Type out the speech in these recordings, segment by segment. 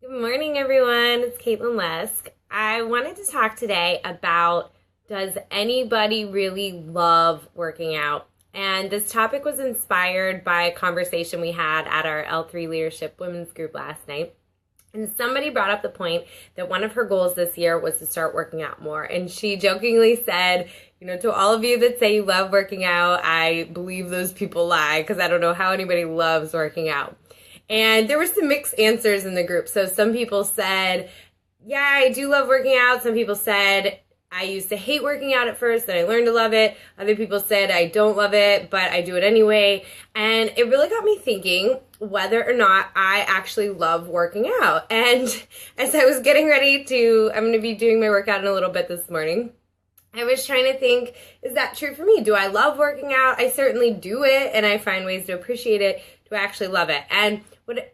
Good morning, everyone. It's Katelyn Lesk. I wanted to talk today about, does anybody really love working out? And this topic was inspired by a conversation we had at our L3 Leadership Women's Group last night. And somebody brought up the point that one of her goals this year was to start working out more. And she jokingly said, to all of you that say you love working out, I believe those people lie because I don't know how anybody loves working out. And there were some mixed answers in the group. So some people said, yeah, I do love working out. Some people said, I used to hate working out at first and I learned to love it. Other people said, I don't love it, but I do it anyway. And it really got me thinking whether or not I actually love working out. And as I was getting ready I'm going to be doing my workout in a little bit this morning. I was trying to think, is that true for me? Do I love working out? I certainly do it, and I find ways to appreciate it. Do I actually love it? And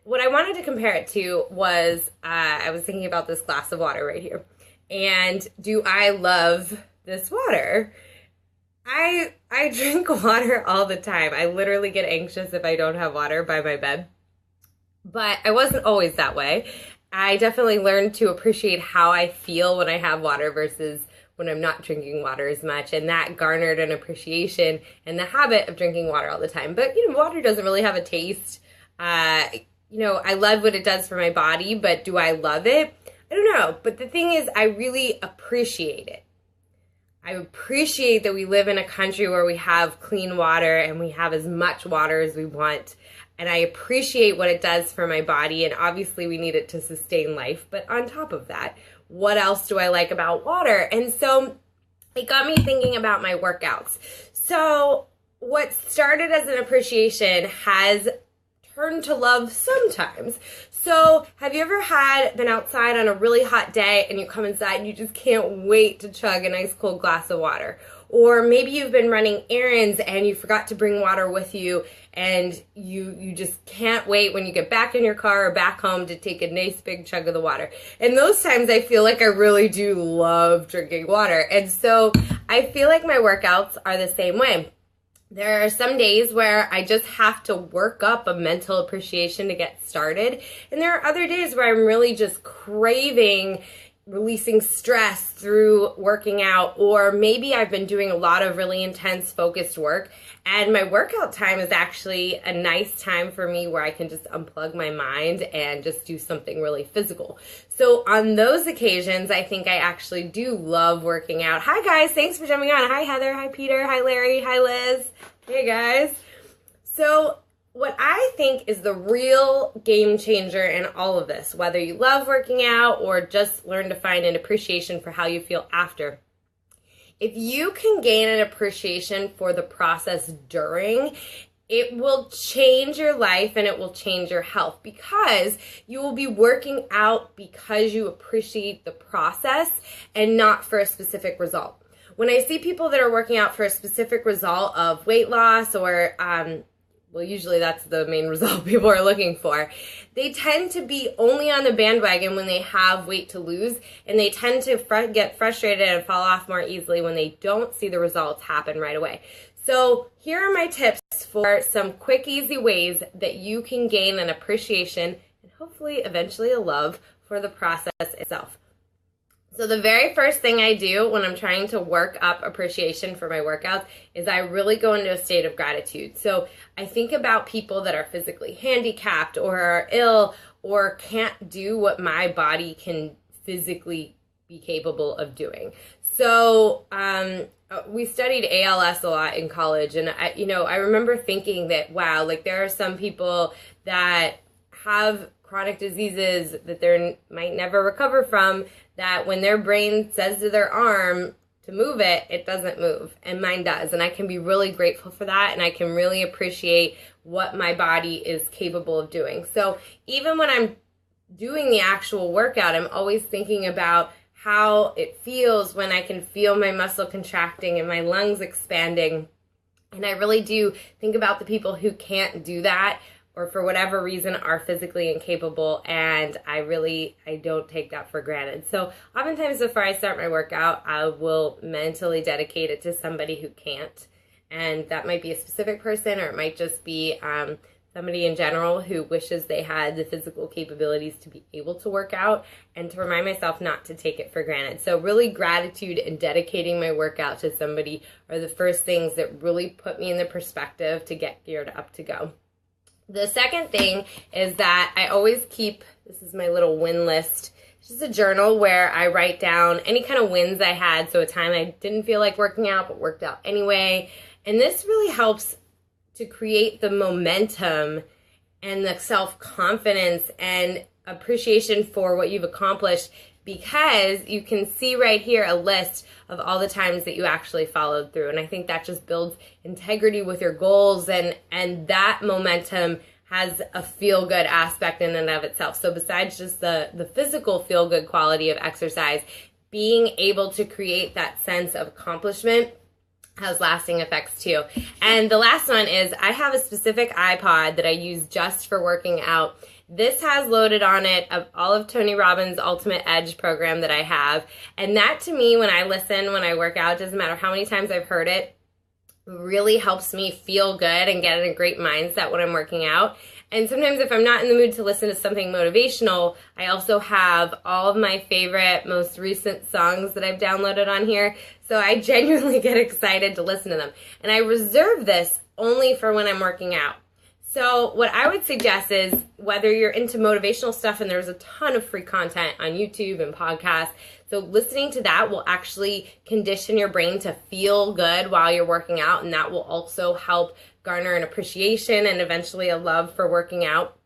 what I wanted to compare it to was, I was thinking about this glass of water right here. And do I love this water? I drink water all the time. I literally get anxious if I don't have water by my bed. But I wasn't always that way. I definitely learned to appreciate how I feel when I have water versus when I'm not drinking water as much, and that garnered an appreciation and the habit of drinking water all the time. But, water doesn't really have a taste. I love what it does for my body, but do I love it? I don't know. But the thing is, I really appreciate it. I appreciate that we live in a country where we have clean water and we have as much water as we want. And I appreciate what it does for my body, and obviously we need it to sustain life. But on top of that, what else do I like about water? And so it got me thinking about my workouts. So what started as an appreciation has turned to love sometimes. So have you ever been outside on a really hot day and you come inside and you just can't wait to chug a nice cold glass of water? Or maybe you've been running errands and you forgot to bring water with you, and you just can't wait when you get back in your car or back home to take a nice big chug of the water. And those times I feel like I really do love drinking water. And so I feel like my workouts are the same way. There are some days where I just have to work up a mental appreciation to get started. And there are other days where I'm really just craving releasing stress through working out, or maybe I've been doing a lot of really intense focused work and my workout time is actually a nice time for me where I can just unplug my mind and just do something really physical. So on those occasions, I think I actually do love working out. Hi guys, thanks for jumping on. Hi Heather, hi Peter, hi Larry, hi Liz. Hey guys. So what I think is the real game changer in all of this, whether you love working out or just learn to find an appreciation for how you feel after, if you can gain an appreciation for the process during, it will change your life and it will change your health, because you will be working out because you appreciate the process and not for a specific result. When I see people that are working out for a specific result of weight loss or well, usually that's the main result people are looking for, they tend to be only on the bandwagon when they have weight to lose, and they tend to get frustrated and fall off more easily when they don't see the results happen right away. So here are my tips for some quick, easy ways that you can gain an appreciation and hopefully eventually a love for the process itself. So the very first thing I do when I'm trying to work up appreciation for my workouts is I really go into a state of gratitude. So I think about people that are physically handicapped or are ill or can't do what my body can physically be capable of doing. So we studied ALS a lot in college, and I remember thinking that, wow, like there are some people that have chronic diseases that they might never recover from, that when their brain says to their arm to move it, it doesn't move, and mine does. And I can be really grateful for that, and I can really appreciate what my body is capable of doing. So even when I'm doing the actual workout, I'm always thinking about how it feels when I can feel my muscle contracting and my lungs expanding. And I really do think about the people who can't do that, or for whatever reason are physically incapable, and I don't take that for granted. So oftentimes before I start my workout, I will mentally dedicate it to somebody who can't. And that might be a specific person, or it might just be somebody in general who wishes they had the physical capabilities to be able to work out, and to remind myself not to take it for granted. So really, gratitude and dedicating my workout to somebody are the first things that really put me in the perspective to get geared up to go. The second thing is that I always keep, this is my little win list. It's just a journal where I write down any kind of wins I had. So a time I didn't feel like working out, but worked out anyway. And this really helps to create the momentum and the self-confidence and appreciation for what you've accomplished, because you can see right here a list of all the times that you actually followed through. And I think that just builds integrity with your goals, and that momentum has a feel-good aspect in and of itself. So besides just the physical feel-good quality of exercise, being able to create that sense of accomplishment has lasting effects too. And the last one is I have a specific iPod that I use just for working out. This has loaded on it of all of Tony Robbins' Ultimate Edge program that I have. And that, to me, when I listen, when I work out, doesn't matter how many times I've heard it, really helps me feel good and get in a great mindset when I'm working out. And sometimes if I'm not in the mood to listen to something motivational, I also have all of my favorite, most recent songs that I've downloaded on here. So I genuinely get excited to listen to them. And I reserve this only for when I'm working out. So what I would suggest is, whether you're into motivational stuff, and there's a ton of free content on YouTube and podcasts, so listening to that will actually condition your brain to feel good while you're working out, and that will also help garner an appreciation and eventually a love for working out.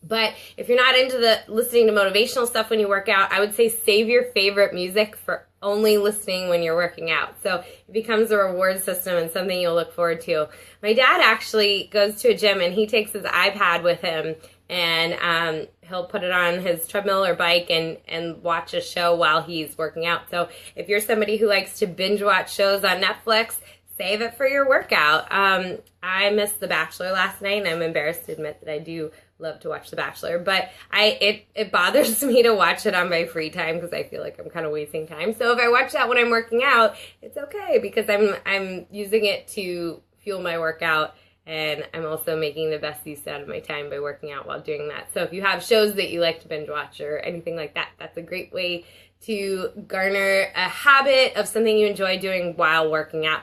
But if you're not into the listening to motivational stuff when you work out, I would say save your favorite music for only listening when you're working out. So it becomes a reward system and something you'll look forward to. My dad actually goes to a gym, and he takes his iPad with him, and he'll put it on his treadmill or bike and watch a show while he's working out. So if you're somebody who likes to binge watch shows on Netflix, save it for your workout. I missed The Bachelor last night, and I'm embarrassed to admit that I do love to watch The Bachelor, but it bothers me to watch it on my free time because I feel like I'm kind of wasting time. So if I watch that when I'm working out, it's okay, because I'm using it to fuel my workout, and I'm also making the best use out of my time by working out while doing that. So if you have shows that you like to binge watch or anything like that, that's a great way to garner a habit of something you enjoy doing while working out.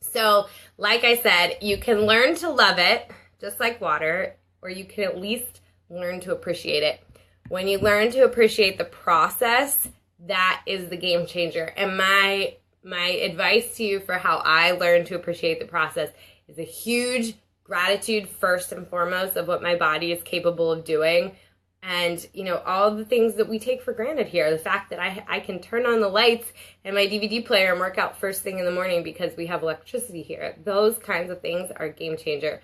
So like I said, you can learn to love it, just like water, or you can at least learn to appreciate it. When you learn to appreciate the process, that is the game changer. And my advice to you for how I learned to appreciate the process is a huge gratitude first and foremost of what my body is capable of doing. And, you know, all the things that we take for granted here. The fact that I can turn on the lights and my DVD player and work out first thing in the morning because we have electricity here. Those kinds of things are a game changer.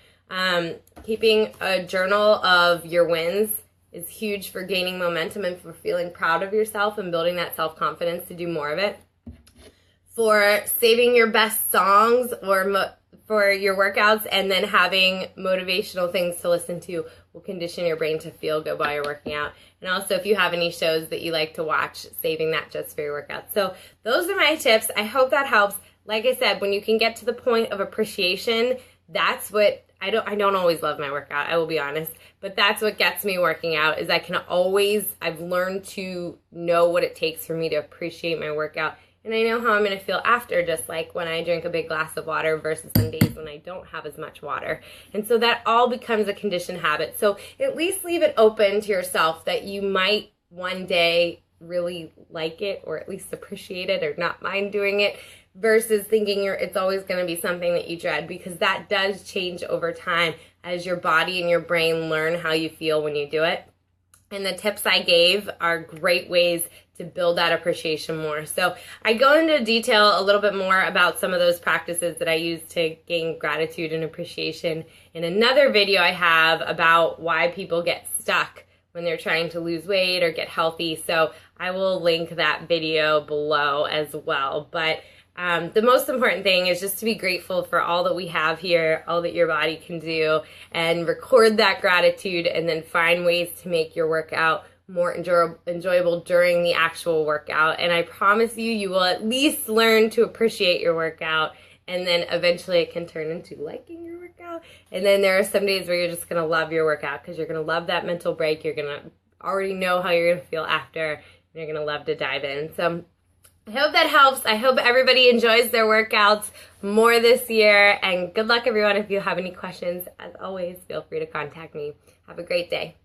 Keeping a journal of your wins is huge for gaining momentum and for feeling proud of yourself and building that self-confidence to do more of it. For saving your best songs or for your workouts and then having motivational things to listen to will condition your brain to feel good while you're working out. And also, if you have any shows that you like to watch, saving that just for your workouts. So those are my tips. I hope that helps. Like I said, when you can get to the point of appreciation, that's what I don't always love my workout, I will be honest, but that's what gets me working out. Is I've learned to know what it takes for me to appreciate my workout. And I know how I'm going to feel after, just like when I drink a big glass of water versus some days when I don't have as much water. And so that all becomes a conditioned habit. So at least leave it open to yourself that you might one day really like it, or at least appreciate it, or not mind doing it, versus thinking it's always going to be something that you dread, because that does change over time as your body and your brain learn how you feel when you do it. And the tips I gave are great ways to build that appreciation more. So I go into detail a little bit more about some of those practices that I use to gain gratitude and appreciation in another video I have about why people get stuck when they're trying to lose weight or get healthy. So I will link that video below as well. But the most important thing is just to be grateful for all that we have here, all that your body can do, and record that gratitude, and then find ways to make your workout more enjoyable during the actual workout. And I promise you, you will at least learn to appreciate your workout and then eventually it can turn into liking your workout. And then there are some days where you're just going to love your workout because you're going to love that mental break. You're going to already know how you're going to feel after, and you're going to love to dive in. So I hope that helps. I hope everybody enjoys their workouts more this year, and good luck everyone. If you have any questions, as always, feel free to contact me. Have a great day.